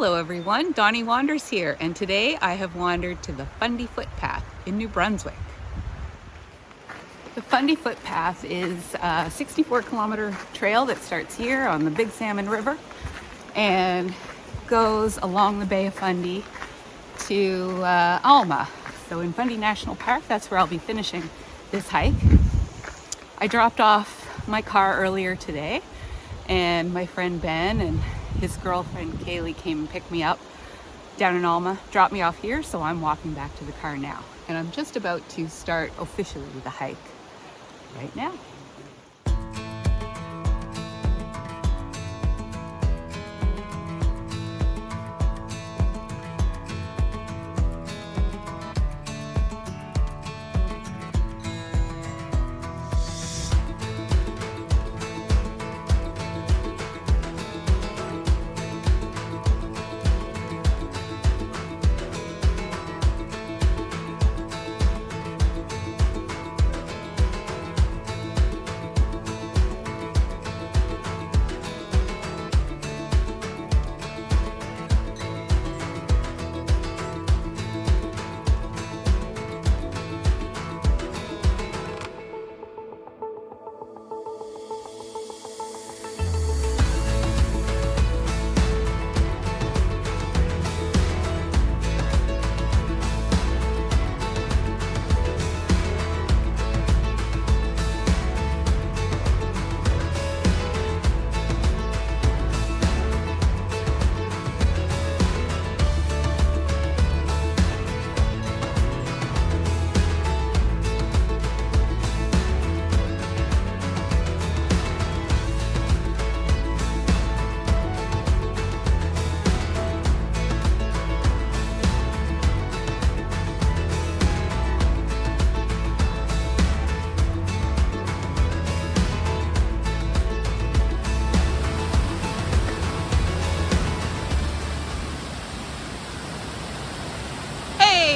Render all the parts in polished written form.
Hello everyone, Dawny Wanders here, and today I have wandered to the Fundy Footpath in New Brunswick. The Fundy Footpath is a 64-kilometer trail that starts here on the Big Salmon River and goes along the Bay of Fundy to Alma. So in Fundy National Park, that's where I'll be finishing this hike. I dropped off my car earlier today, and my friend Ben and his girlfriend Kaylee came and picked me up down in Alma, dropped me off here, so I'm walking back to the car now. And I'm just about to start officially the hike right now.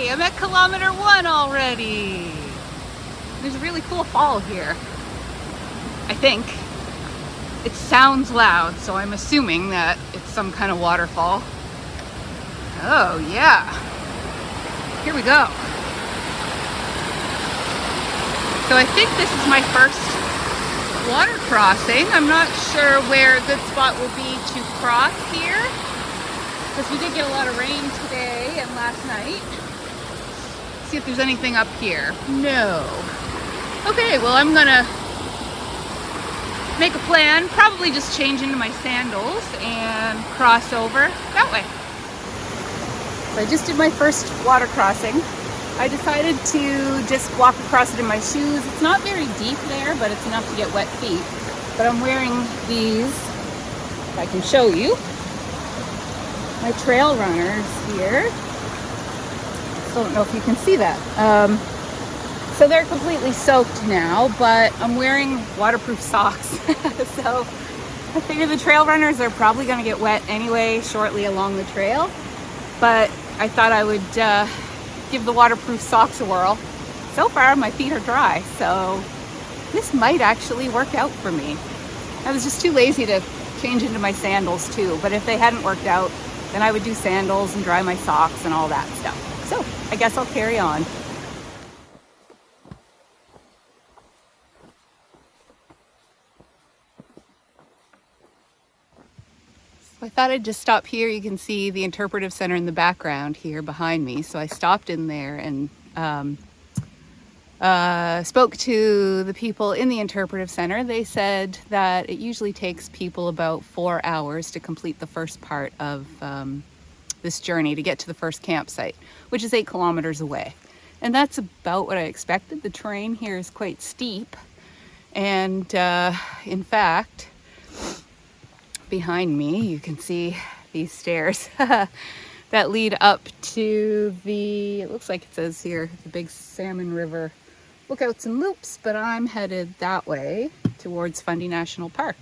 I'm at kilometer 1 already. There's a really cool fall here. I think. It sounds loud, so I'm assuming that it's some kind of waterfall. Oh yeah. Here we go. So I think this is my first water crossing. I'm not sure where a good spot will be to cross here, because we did get a lot of rain today and last night. See if there's anything up here. No. Okay, well I'm gonna make a plan, probably just change into my sandals and cross over that way. So I just did my first water crossing. I decided to just walk across it in my shoes. It's not very deep there, but it's enough to get wet feet. But I'm wearing these, if I can show you, my trail runners here. Don't know if you can see that. So they're completely soaked now, but I'm wearing waterproof socks. So I figure the trail runners are probably going to get wet anyway shortly along the trail, but I thought I would give the waterproof socks a whirl. So far my feet are dry, so this might actually work out for me. I was just too lazy to change into my sandals too, but if they hadn't worked out, then I would do sandals and dry my socks and all that stuff. So I guess I'll carry on. So I thought I'd just stop here. You can see the Interpretive Center in the background here behind me. So I stopped in there and spoke to the people in the Interpretive Center. They said that it usually takes people about 4 hours to complete the first part of this journey to get to the first campsite, which is 8 kilometers away. And that's about what I expected. The terrain here is quite steep. And in fact, behind me, you can see these stairs that lead up to the, it looks like it says here, the Big Salmon River lookouts and loops, but I'm headed that way towards Fundy National Park.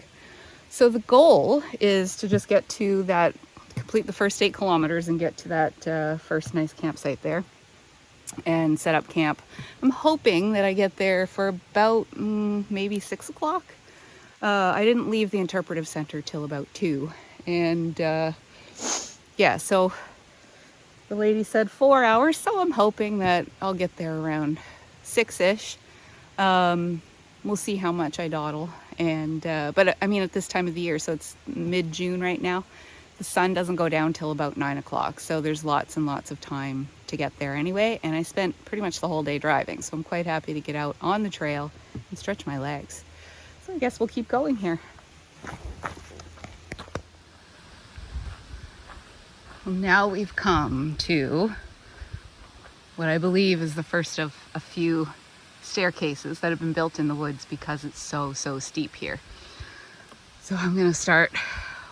So the goal is to just get to that, complete the first 8 kilometers and get to that first nice campsite there and set up camp. I'm hoping that I get there for about maybe 6 o'clock. I didn't leave the Interpretive Center till about 2, and yeah, so the lady said 4 hours, so I'm hoping that I'll get there around 6-ish. We'll see how much I dawdle. And but I mean, at this time of the year, so it's mid-June right now, the sun doesn't go down till about 9 o'clock. So there's lots and lots of time to get there anyway. And I spent pretty much the whole day driving. So I'm quite happy to get out on the trail and stretch my legs. So I guess we'll keep going here. Well, now we've come to what I believe is the first of a few staircases that have been built in the woods because it's so steep here. So I'm gonna start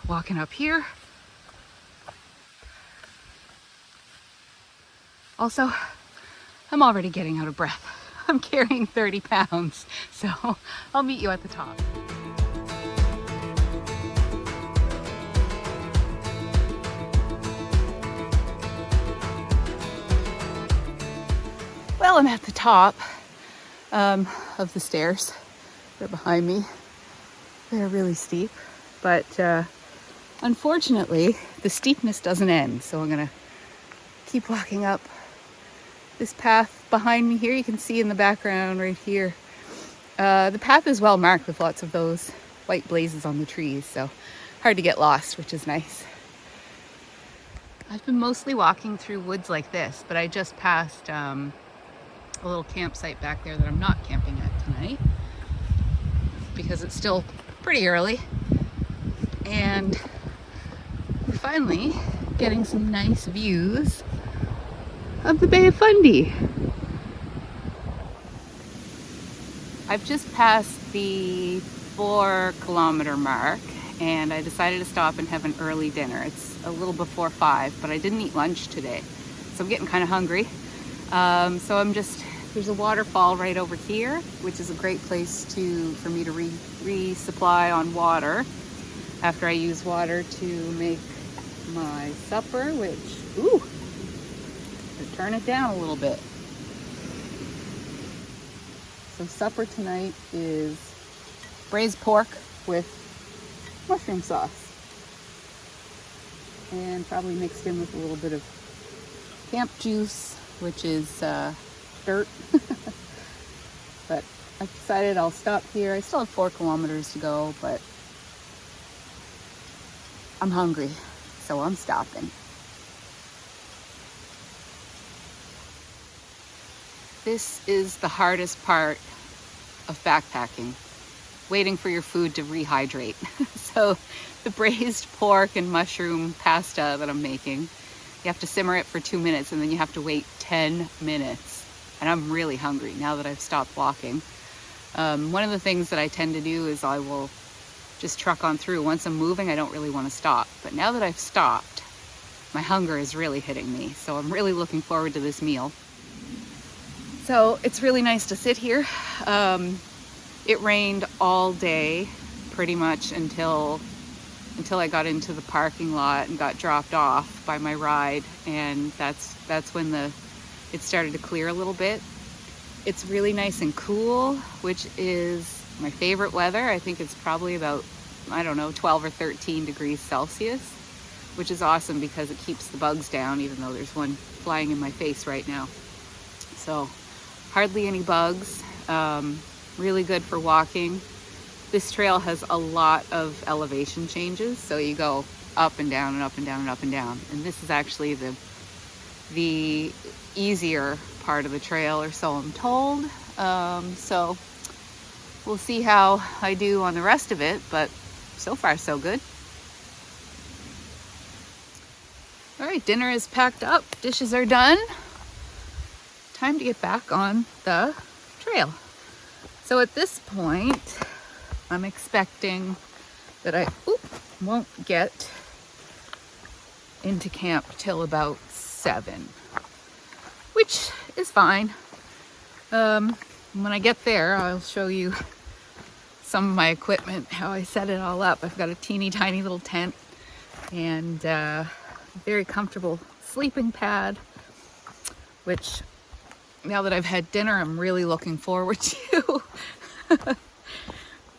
walking up here. Also, I'm already getting out of breath. I'm carrying 30 pounds, so I'll meet you at the top. Well, I'm at the top of the stairs. They're behind me. They're really steep, but unfortunately, the steepness doesn't end. So I'm gonna keep walking up this path behind me here. You can see in the background right here. The path is well marked with lots of those white blazes on the trees, so hard to get lost, which is nice. I've been mostly walking through woods like this, but I just passed a little campsite back there that I'm not camping at tonight because it's still pretty early, and we're finally getting some nice views of the Bay of Fundy. I've just passed the 4-kilometer mark and I decided to stop and have an early dinner. It's a little before 5, but I didn't eat lunch today, so I'm getting kind of hungry. There's a waterfall right over here, which is a great place for me to resupply on water after I use water to make my supper, which, ooh, to turn it down a little bit. So supper tonight is braised pork with mushroom sauce, and probably mixed in with a little bit of camp juice, which is dirt. But I've decided I'll stop here. I still have 4 kilometers to go, but I'm hungry, so I'm stopping. This is the hardest part of backpacking, waiting for your food to rehydrate. So the braised pork and mushroom pasta that I'm making, you have to simmer it for 2 minutes and then you have to wait 10 minutes. And I'm really hungry now that I've stopped walking. One of the things that I tend to do is I will just truck on through. Once I'm moving, I don't really want to stop. But now that I've stopped, my hunger is really hitting me. So I'm really looking forward to this meal. So it's really nice to sit here. It rained all day, pretty much until I got into the parking lot and got dropped off by my ride, and that's when it started to clear a little bit. It's really nice and cool, which is my favorite weather. I think it's probably about, I don't know, 12 or 13 degrees Celsius, which is awesome because it keeps the bugs down, even though there's one flying in my face right now. So hardly any bugs, really good for walking. This trail has a lot of elevation changes, so you go up and down and up and down and up and down. And this is actually the easier part of the trail, or so I'm told. So we'll see how I do on the rest of it, but so far so good. All right, dinner is packed up, dishes are done. Time to get back on the trail. So at this point, I'm expecting that I won't get into camp till about 7, which is fine. When I get there, I'll show you some of my equipment, how I set it all up. I've got a teeny tiny little tent and a very comfortable sleeping pad, which now that I've had dinner, I'm really looking forward to.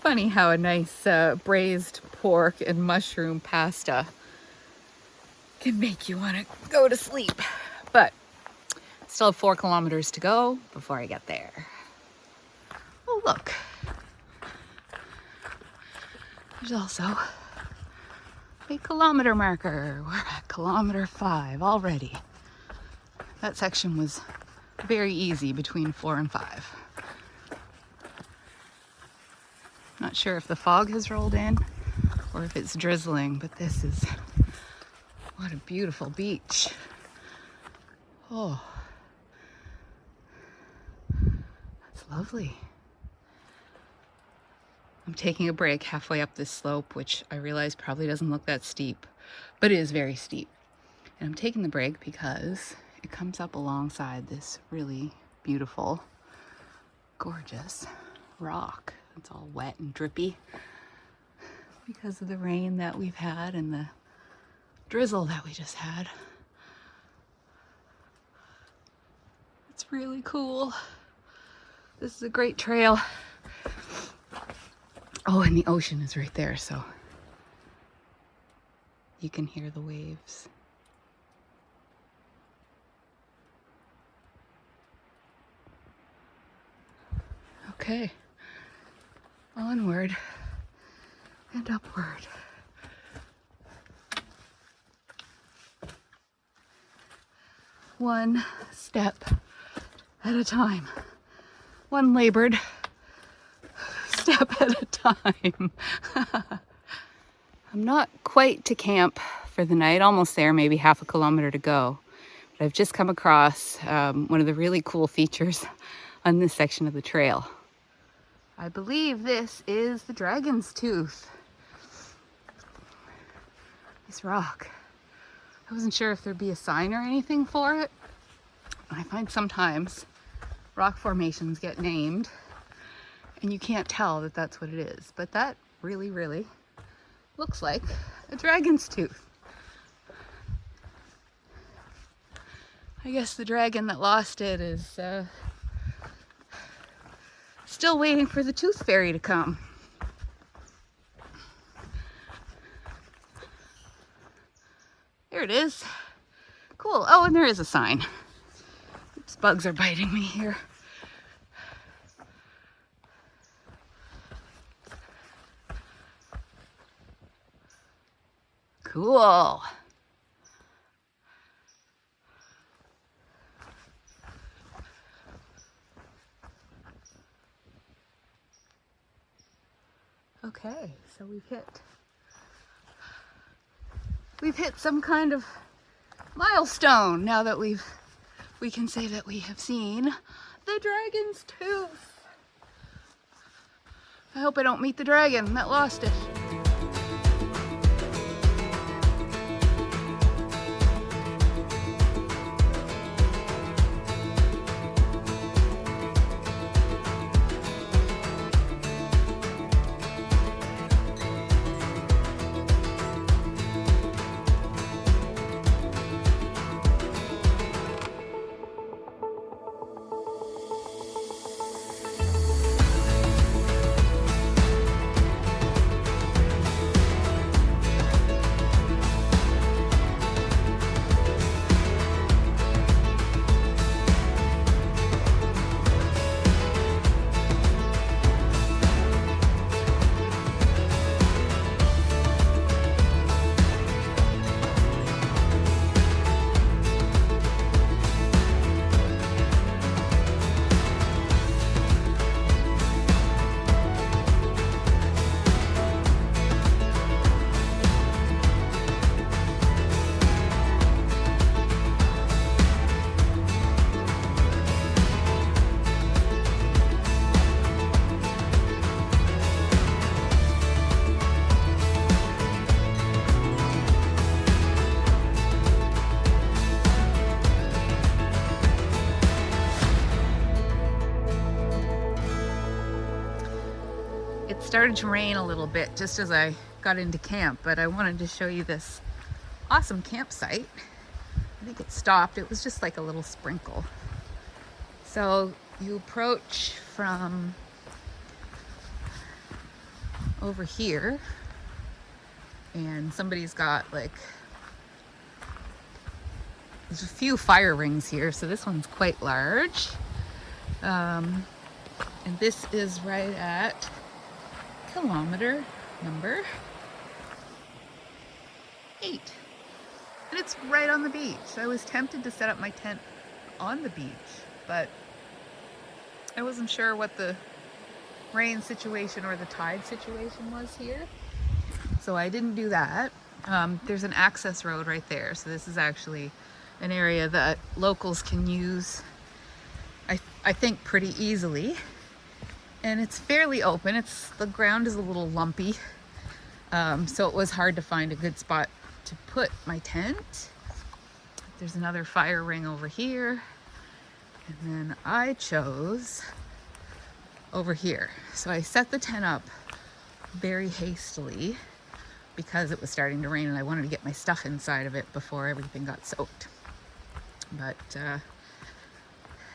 Funny how a nice braised pork and mushroom pasta can make you want to go to sleep. But still have 4 kilometers to go before I get there. Oh, look. There's also a kilometer marker. We're at kilometer 5 already. That section was very easy between 4 and 5. Not sure if the fog has rolled in or if it's drizzling, but this is, what a beautiful beach. Oh, that's lovely. I'm taking a break halfway up this slope, which I realize probably doesn't look that steep, but it is very steep. And I'm taking the break because it comes up alongside this really beautiful, gorgeous rock. It's all wet and drippy because of the rain that we've had and the drizzle that we just had. It's really cool. This is a great trail. Oh, and the ocean is right there, so you can hear the waves. Okay, onward and upward. One step at a time. One labored step at a time. I'm not quite to camp for the night, almost there, maybe half a kilometer to go. But I've just come across one of the really cool features on this section of the trail. I believe this is the Dragon's Tooth. This rock. I wasn't sure if there'd be a sign or anything for it. I find sometimes rock formations get named and you can't tell that that's what it is. But that really, really looks like a dragon's tooth. I guess the dragon that lost it is still waiting for the tooth fairy to come. There it is. Cool. Oh, and there is a sign. Oops, bugs are biting me here. Cool. Okay, so we've hit some kind of milestone now that we can say that we have seen the dragon's tooth. I hope I don't meet the dragon that lost it. It started to rain a little bit just as I got into camp, but I wanted to show you this awesome campsite. I think it stopped. It was just like a little sprinkle. So you approach from over here and somebody's got like There's a few fire rings here, so this one's quite large. And this is right at kilometer number 8. And it's right on the beach. I was tempted to set up my tent on the beach, but I wasn't sure what the rain situation or the tide situation was here. So I didn't do that. There's an access road right there. So this is actually an area that locals can use, I think, pretty easily. And it's fairly open. The ground is a little lumpy. So it was hard to find a good spot to put my tent. There's another fire ring over here. And then I chose over here. So I set the tent up very hastily because it was starting to rain and I wanted to get my stuff inside of it before everything got soaked. But it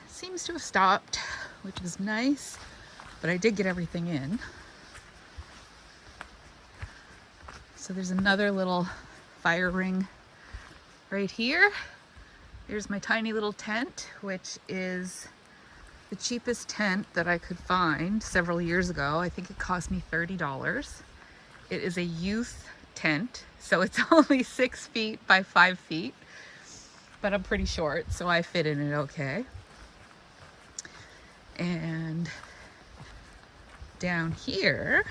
seems to have stopped, which is nice, but I did get everything in. So there's another little fire ring right here. There's my tiny little tent, which is the cheapest tent that I could find several years ago. I think it cost me $30. It is a youth tent, so it's only 6 feet by 5 feet, but I'm pretty short, so I fit in it okay. And down here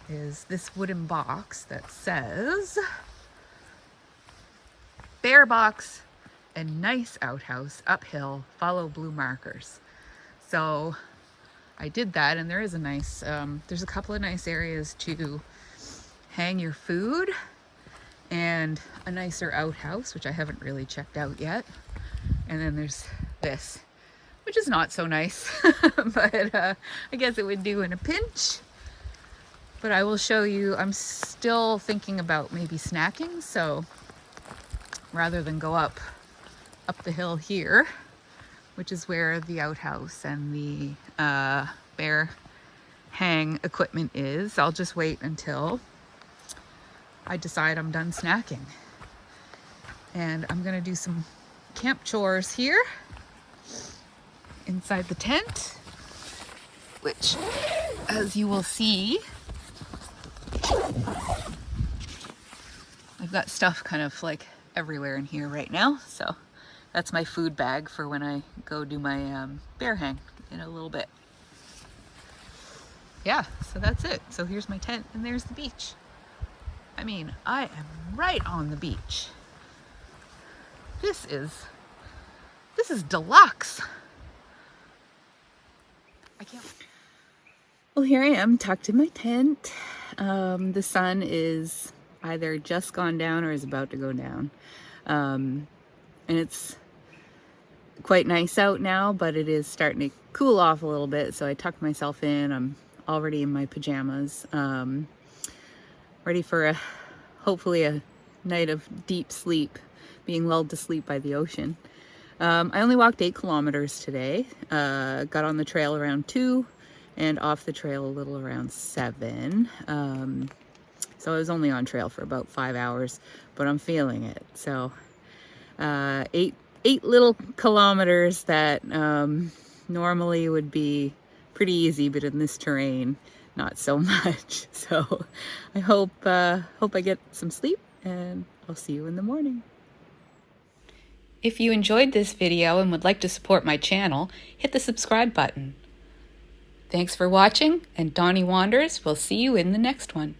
is this wooden box that says "Bear box and nice outhouse uphill, follow blue markers." So I did that, and there is a nice, there's a couple of nice areas to hang your food and a nicer outhouse, which I haven't really checked out yet. And then there's this, which is not so nice, but I guess it would do in a pinch. But I will show you, I'm still thinking about maybe snacking, so rather than go up the hill here, which is where the outhouse and the bear hang equipment is, I'll just wait until I decide I'm done snacking. And I'm gonna do some camp chores here inside the tent, which, as you will see, I've got stuff kind of like everywhere in here right now. So that's my food bag for when I go do my bear hang in a little bit. Yeah, so that's it. So here's my tent and there's the beach. I mean, I am right on the beach. This is deluxe. I can't. Well, here I am tucked in my tent. The sun is either just gone down or is about to go down. And it's quite nice out now, but it is starting to cool off a little bit. So I tucked myself in. I'm already in my pajamas, ready for hopefully a night of deep sleep, being lulled to sleep by the ocean. I only walked 8 kilometers today. Got on the trail around 2 and off the trail a little around 7. So I was only on trail for about 5 hours, but I'm feeling it. So 8 little kilometers that normally would be pretty easy, but in this terrain, not so much. So I hope I get some sleep, and I'll see you in the morning. If you enjoyed this video and would like to support my channel, hit the subscribe button. Thanks for watching, and Dawny Wanders will see you in the next one.